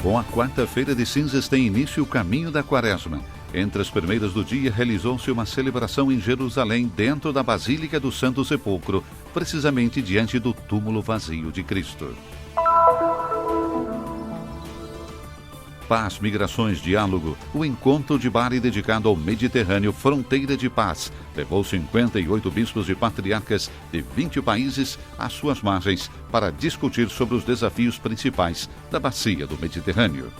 Com a quarta-feira de cinzas tem início o caminho da Quaresma. Entre as primeiras do dia, realizou-se uma celebração em Jerusalém, dentro da Basílica do Santo Sepulcro, precisamente diante do túmulo vazio de Cristo. Paz, Migrações, Diálogo, o encontro de Bari dedicado ao Mediterrâneo, Fronteira de Paz, levou 58 bispos e patriarcas de 20 países às suas margens para discutir sobre os desafios principais da bacia do Mediterrâneo.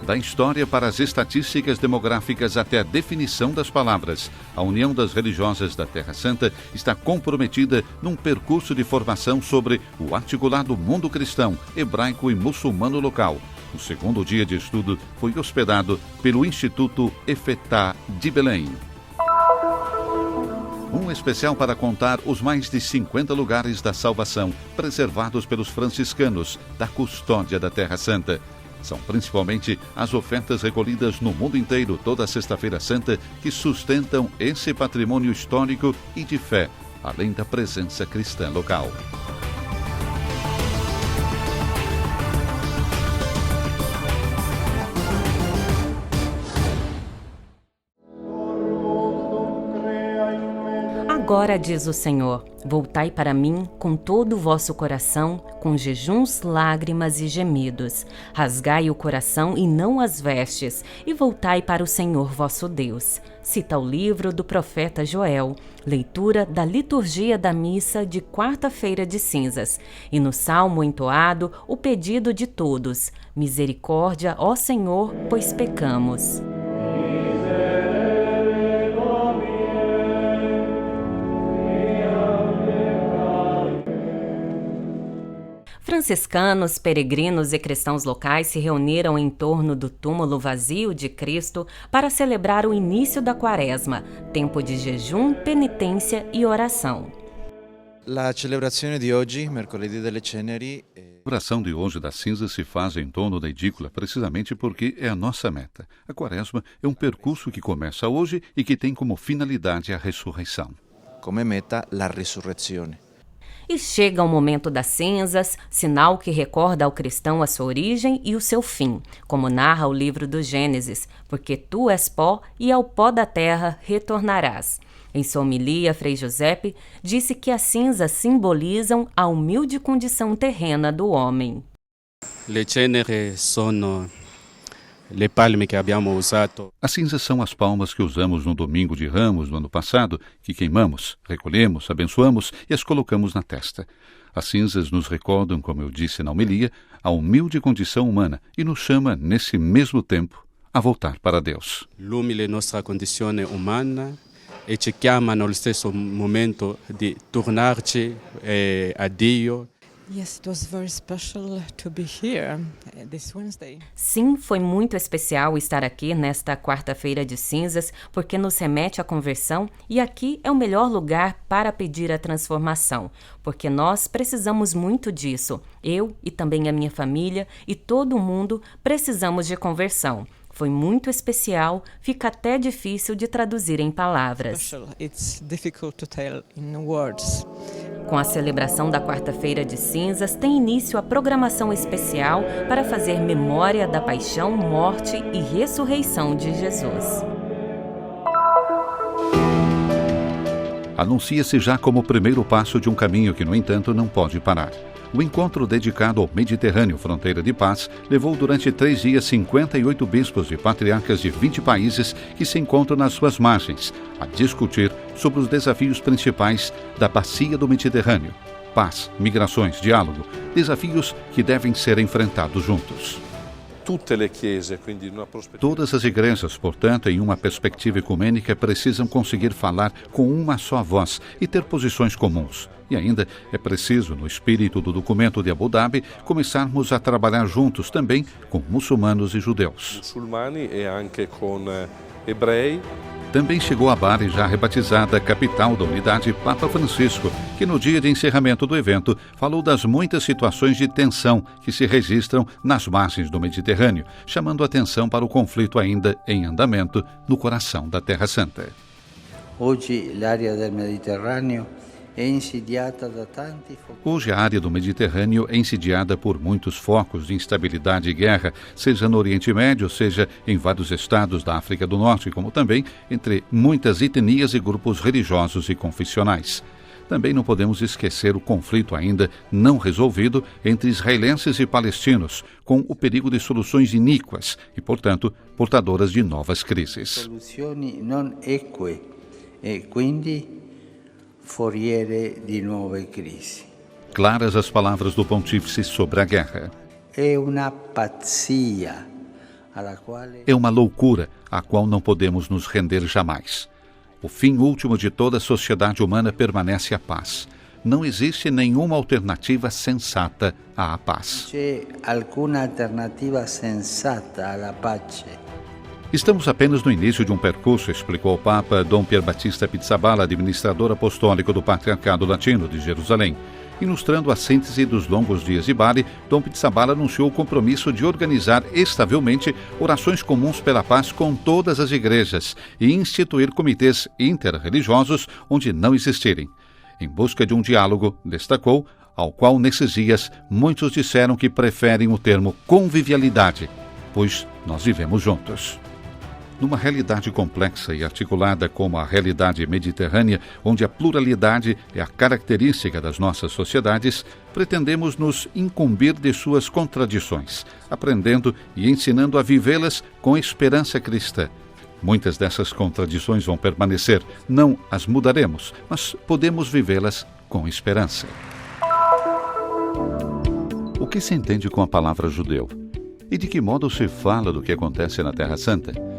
Da história para as estatísticas demográficas até a definição das palavras, a União das Religiosas da Terra Santa está comprometida num percurso de formação sobre o articulado mundo cristão, hebraico e muçulmano local. O segundo dia de estudo foi hospedado pelo Instituto Efetá de Belém. Um especial para contar os mais de 50 lugares da salvação preservados pelos franciscanos da custódia da Terra Santa. São principalmente as ofertas recolhidas no mundo inteiro toda Sexta-feira Santa que sustentam esse patrimônio histórico e de fé, além da presença cristã local. Agora diz o Senhor, voltai para mim com todo o vosso coração, com jejuns, lágrimas e gemidos. Rasgai o coração e não as vestes, e voltai para o Senhor vosso Deus. Cita o livro do profeta Joel, leitura da liturgia da missa de quarta-feira de cinzas. E no salmo entoado, o pedido de todos, misericórdia, ó Senhor, pois pecamos. Franciscanos, peregrinos e cristãos locais se reuniram em torno do túmulo vazio de Cristo para celebrar o início da Quaresma, tempo de jejum, penitência e oração. A celebrazione di oggi, mercoledì delle Ceneri. A oração de hoje das cinzas se faz em torno da edícula precisamente porque é a nossa meta. A Quaresma é um percurso que começa hoje e que tem como finalidade a ressurreição. Come meta la risurrezione. E chega o momento das cinzas, sinal que recorda ao cristão a sua origem e o seu fim, como narra o livro do Gênesis, porque tu és pó e ao pó da terra retornarás. Em sua homilia, Frei Giuseppe disse que as cinzas simbolizam a humilde condição terrena do homem. Le ceneri sono le palme che abbiamo usato. As cinzas são as palmas que usamos no domingo de Ramos do ano passado, que queimamos, recolhemos, abençoamos e as colocamos na testa. As cinzas nos recordam, como eu disse na homilia, a humilde condição humana e nos chama, nesse mesmo tempo, a voltar para Deus. L'umile nostra condizione umana e ci chiama nello stesso momento di tornarci a Dio. Yes, it was very special to be here this Wednesday. Sim, foi muito especial estar aqui nesta quarta-feira de cinzas, porque nos remete à conversão e aqui é o melhor lugar para pedir a transformação, porque nós precisamos muito disso. Eu e também a minha família e todo mundo precisamos de conversão. Foi muito especial, fica até difícil de traduzir em palavras. It's difficult to tell in words. Com a celebração da quarta-feira de cinzas, tem início a programação especial para fazer memória da paixão, morte e ressurreição de Jesus. Anuncia-se já como o primeiro passo de um caminho que, no entanto, não pode parar. O encontro dedicado ao Mediterrâneo, Fronteira de Paz, levou durante 3 dias 58 bispos e patriarcas de 20 países que se encontram nas suas margens, a discutir sobre os desafios principais da bacia do Mediterrâneo. Paz, migrações, diálogo, desafios que devem ser enfrentados juntos. Todas as igrejas, portanto, em uma perspectiva ecumênica, precisam conseguir falar com uma só voz e ter posições comuns. E ainda é preciso, no espírito do documento de Abu Dhabi, começarmos a trabalhar juntos também com muçulmanos e judeus. Muçulmani e anche com ebrei. Também chegou a Bari, já rebatizada capital da unidade, Papa Francisco, que no dia de encerramento do evento falou das muitas situações de tensão que se registram nas margens do Mediterrâneo, chamando atenção para o conflito ainda em andamento no coração da Terra Santa. Hoje, l'area del Mediterraneo è insidiata da tanti focos. Hoje, a área do Mediterrâneo é insidiada por muitos focos de instabilidade e guerra, seja no Oriente Médio, seja em vários estados da África do Norte, como também entre muitas etnias e grupos religiosos e confessionais. Também não podemos esquecer o conflito ainda não resolvido entre israelenses e palestinos, com o perigo de soluções iníquas e, portanto, portadoras de novas crises. Soluzioni non eque e quindi foriere di nuove crisi. Claras as palavras do pontífice sobre a guerra. È una pazzia alla quale É uma loucura à qual não podemos nos render jamais. O fim último de toda a sociedade humana permanece a paz. Não existe nenhuma alternativa sensata à paz. c'è alcuna alternativa sensata alla pace. Estamos apenas no início de um percurso, explicou o Papa Dom Pierbattista Pizzaballa, administrador apostólico do Patriarcado Latino de Jerusalém. Ilustrando a síntese dos longos dias de Bari, Dom Pizzaballa anunciou o compromisso de organizar estavelmente orações comuns pela paz com todas as igrejas e instituir comitês interreligiosos onde não existirem. Em busca de um diálogo, destacou, ao qual nesses dias muitos disseram que preferem o termo convivialidade, pois nós vivemos juntos. Numa realidade complexa e articulada como a realidade mediterrânea, onde a pluralidade é a característica das nossas sociedades, pretendemos nos incumbir de suas contradições, aprendendo e ensinando a vivê-las com esperança cristã. Muitas dessas contradições vão permanecer, não as mudaremos, mas podemos vivê-las com esperança. O que se entende com a palavra judeu? E de que modo se fala do que acontece na Terra Santa?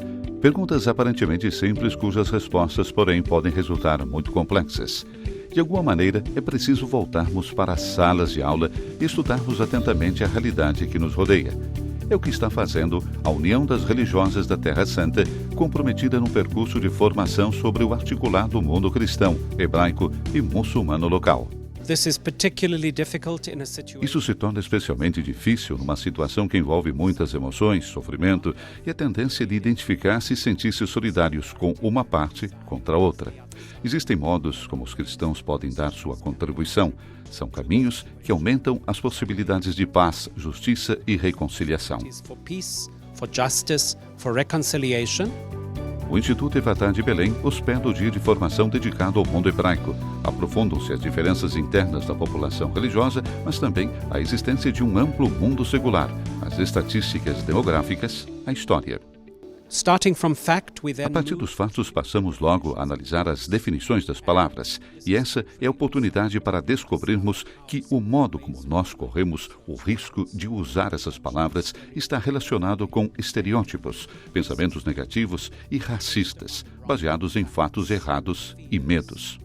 Perguntas aparentemente simples, cujas respostas, porém, podem resultar muito complexas. De alguma maneira, é preciso voltarmos para as salas de aula e estudarmos atentamente a realidade que nos rodeia. É o que está fazendo a União das Religiosas da Terra Santa, comprometida num percurso de formação sobre o articulado mundo cristão, hebraico e muçulmano local. Isso se torna especialmente difícil numa situação que envolve muitas emoções, sofrimento e a tendência de identificar-se e sentir-se solidários com uma parte contra a outra. Existem modos como os cristãos podem dar sua contribuição. São caminhos que aumentam as possibilidades de paz, justiça e reconciliação. O Instituto Evatá de Belém hospeda o dia de formação dedicado ao mundo hebraico. Aprofundam-se as diferenças internas da população religiosa, mas também a existência de um amplo mundo secular, as estatísticas demográficas, a história. A partir dos fatos, passamos logo a analisar as definições das palavras, e essa é a oportunidade para descobrirmos que o modo como nós corremos o risco de usar essas palavras está relacionado com estereótipos, pensamentos negativos e racistas, baseados em fatos errados e medos.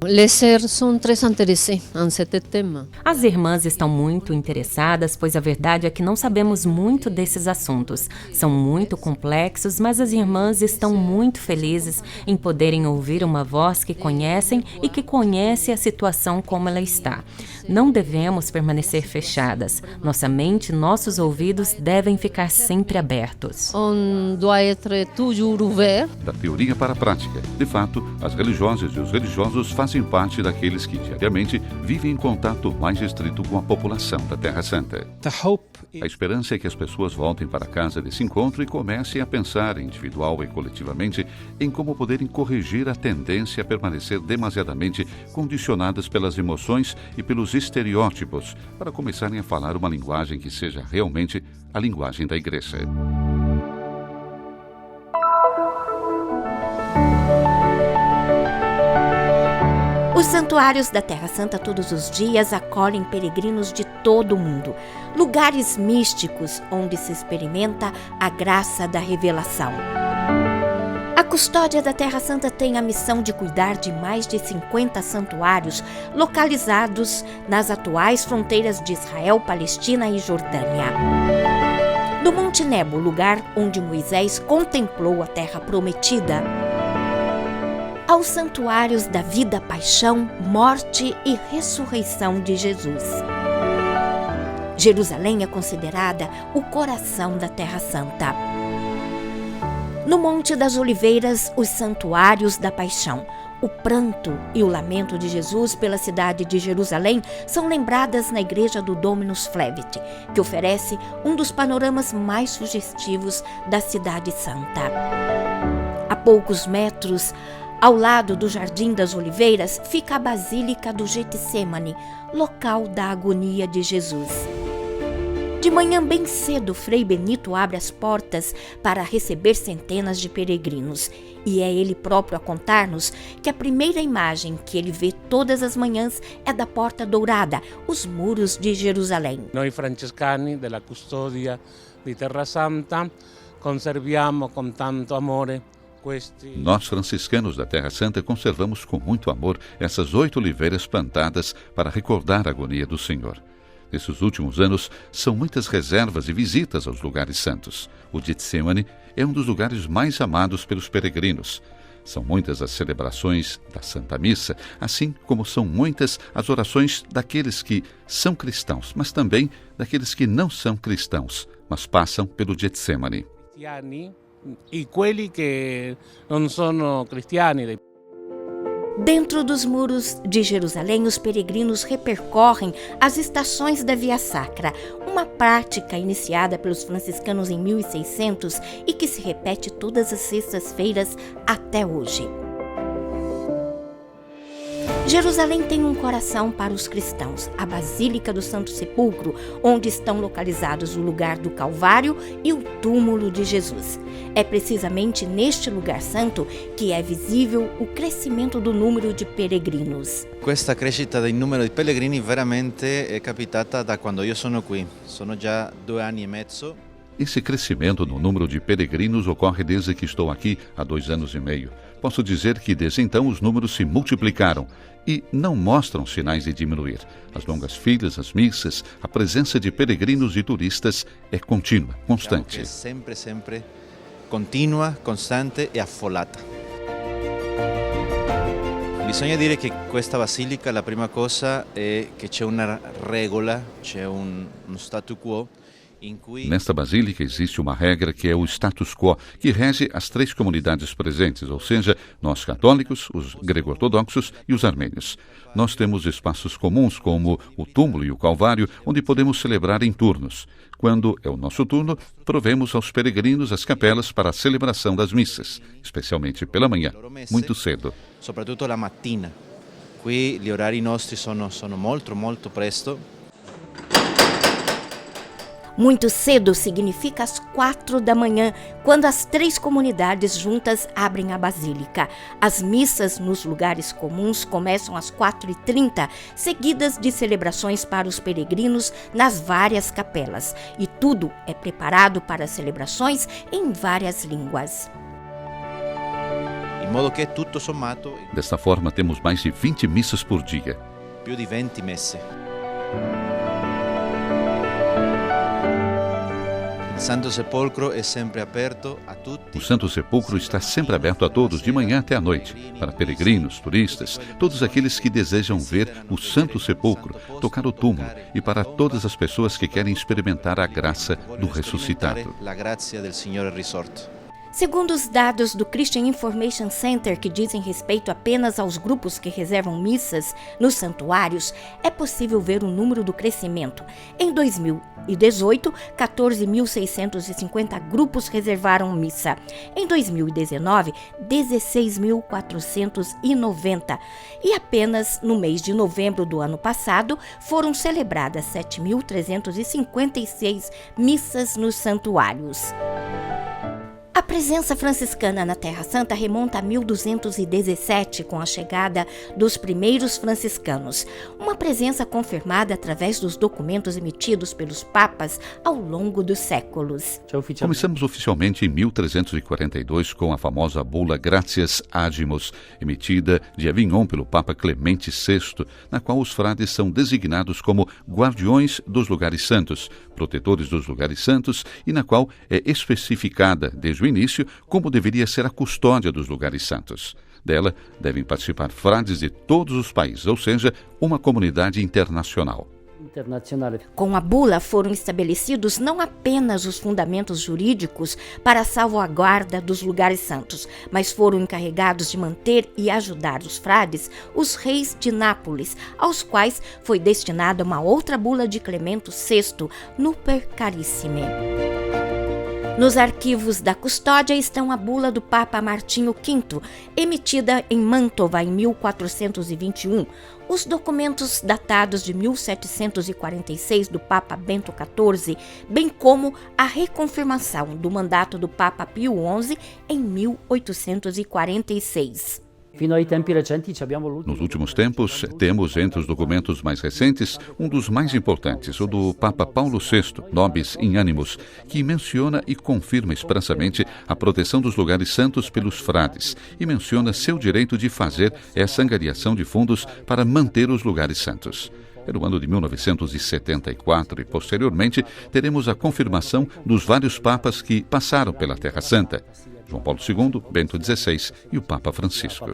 As irmãs estão muito interessadas, pois a verdade é que não sabemos muito desses assuntos. São muito complexos, mas as irmãs estão muito felizes em poderem ouvir uma voz que conhecem e que conhece a situação como ela está. Não devemos permanecer fechadas. Nossa mente e nossos ouvidos devem ficar sempre abertos. Da teoria para a prática. De fato, as religiosas e os religiosos fazem parte daqueles que diariamente vivem em contato mais estreito com a população da Terra Santa. A esperança é que as pessoas voltem para casa desse encontro e comecem a pensar, individual e coletivamente, em como poderem corrigir a tendência a permanecer demasiadamente condicionadas pelas emoções e pelos estereótipos, para começarem a falar uma linguagem que seja realmente a linguagem da Igreja. Os santuários da Terra Santa todos os dias acolhem peregrinos de todo o mundo, lugares místicos onde se experimenta a graça da revelação. A custódia da Terra Santa tem a missão de cuidar de mais de 50 santuários localizados nas atuais fronteiras de Israel, Palestina e Jordânia. Do Monte Nebo, lugar onde Moisés contemplou a terra prometida, aos santuários da vida, paixão, morte e ressurreição de Jesus. Jerusalém é considerada o coração da Terra Santa. No Monte das Oliveiras, os santuários da Paixão, O pranto e o lamento de Jesus pela cidade de Jerusalém são lembradas na igreja do Dominus Flevit, que oferece um dos panoramas mais sugestivos da Cidade Santa. A poucos metros, ao lado do Jardim das Oliveiras, fica a Basílica do Getsemane, local da agonia de Jesus. De manhã bem cedo, Frei Benito abre as portas para receber centenas de peregrinos. E é ele próprio a contar-nos que a primeira imagem que ele vê todas as manhãs é da Porta Dourada, os muros de Jerusalém. Noi francescani della Custodia di Terra Santa conserviamo com tanto amore. Nós, franciscanos da Terra Santa, conservamos com muito amor essas 8 oliveiras plantadas para recordar a agonia do Senhor. Nesses últimos anos, são muitas reservas e visitas aos lugares santos. O Getsemane é um dos lugares mais amados pelos peregrinos. São muitas as celebrações da Santa Missa, assim como são muitas as orações daqueles que são cristãos, mas também daqueles que não são cristãos, mas passam pelo Getsemane. E quelli que não são cristiani. Dentro dos muros de Jerusalém, os peregrinos repercorrem as estações da Via Sacra, uma prática iniciada pelos franciscanos em 1600 e que se repete todas as sextas-feiras até hoje. Jerusalém tem um coração para os cristãos, a Basílica do Santo Sepulcro, onde estão localizados o lugar do Calvário e o túmulo de Jesus. É precisamente neste lugar santo que é visível o crescimento do número de peregrinos. Questa crescita del numero di pellegrini veramente è capitata da quando io sono qui. Sono già 2 anni e mezzo. Esse crescimento no número de peregrinos ocorre desde que estou aqui há 2 anos e meio. Posso dizer que desde então os números se multiplicaram e não mostram sinais de diminuir. As longas filas, as missas, a presença de peregrinos e turistas é contínua, constante. Sempre continua, costante e affollata. Bisogna dire che questa basilica, la prima cosa è che c'è una regola, c'è uno statu quo. Nesta basílica existe uma regra que é o status quo, que rege as 3 comunidades presentes, ou seja, nós católicos, os grego-ortodoxos e os armênios. Nós temos espaços comuns, como o túmulo e o calvário, onde podemos celebrar em turnos. Quando é o nosso turno, provemos aos peregrinos as capelas para a celebração das missas, especialmente pela manhã, muito cedo. Soprattutto la mattina. Qui gli orari nostri sono molto presto. Muito cedo significa às 4 da manhã, quando as 3 comunidades juntas abrem a basílica. As missas nos lugares comuns começam às 4h30, seguidas de celebrações para os peregrinos nas várias capelas. E tudo é preparado para as celebrações em várias línguas. In modo che tutto sommato, desta forma, temos mais de 20 missas por dia. Più di 20 messe. O Santo Sepulcro está sempre aberto a todos, de manhã até à noite, para peregrinos, turistas, todos aqueles que desejam ver o Santo Sepulcro, tocar o túmulo, e para todas as pessoas que querem experimentar a graça do ressuscitado. Segundo os dados do Christian Information Center, que dizem respeito apenas aos grupos que reservam missas nos santuários, é possível ver o número do crescimento. Em 2018, 14.650 grupos reservaram missa. Em 2019, 16.490. E apenas no mês de novembro do ano passado, foram celebradas 7.356 missas nos santuários. A presença franciscana na Terra Santa remonta a 1217, com a chegada dos primeiros franciscanos. Uma presença confirmada através dos documentos emitidos pelos papas ao longo dos séculos. Começamos oficialmente em 1342 com a famosa bula Gratias Agimus, emitida de Avignon pelo Papa Clemente VI, na qual os frades são designados como guardiões dos lugares santos, protetores dos lugares santos, e na qual é especificada desde o início como deveria ser a custódia dos lugares santos. Dela devem participar frades de todos os países, ou seja, uma comunidade internacional. Com a bula foram estabelecidos não apenas os fundamentos jurídicos para a salvaguarda dos lugares santos, mas foram encarregados de manter e ajudar os frades, os reis de Nápoles, aos quais foi destinada uma outra bula de Clemento VI, Nuper Carissime. Nos arquivos da custódia estão a bula do Papa Martinho V, emitida em Mantova em 1421, os documentos datados de 1746 do Papa Bento XIV, bem como a reconfirmação do mandato do Papa Pio XI em 1846. Nos últimos tempos, temos entre os documentos mais recentes um dos mais importantes, o do Papa Paulo VI, Nobis in Animus, que menciona e confirma expressamente a proteção dos lugares santos pelos frades e menciona seu direito de fazer essa angariação de fundos para manter os lugares santos. É no ano de 1974 e, posteriormente, teremos a confirmação dos vários papas que passaram pela Terra Santa. João Paulo II, Bento XVI e o Papa Francisco.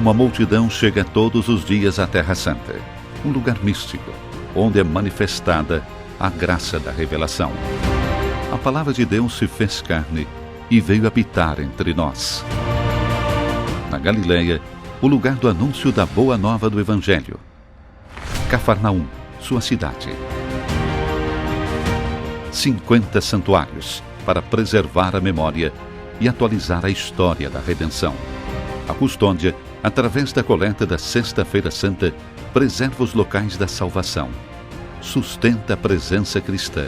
Uma multidão chega todos os dias à Terra Santa, um lugar místico, onde é manifestada a graça da revelação. A palavra de Deus se fez carne e veio habitar entre nós. Na Galileia, o lugar do anúncio da boa nova do Evangelho. Cafarnaum, sua cidade. 50 santuários para preservar a memória e atualizar a história da redenção. A custódia, através da coleta da Sexta-feira Santa, preserva os locais da salvação, sustenta a presença cristã,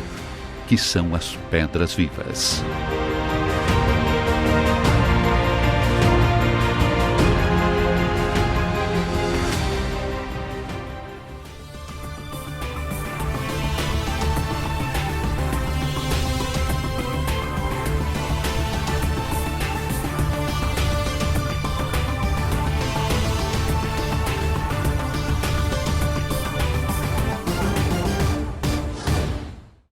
que são as pedras vivas.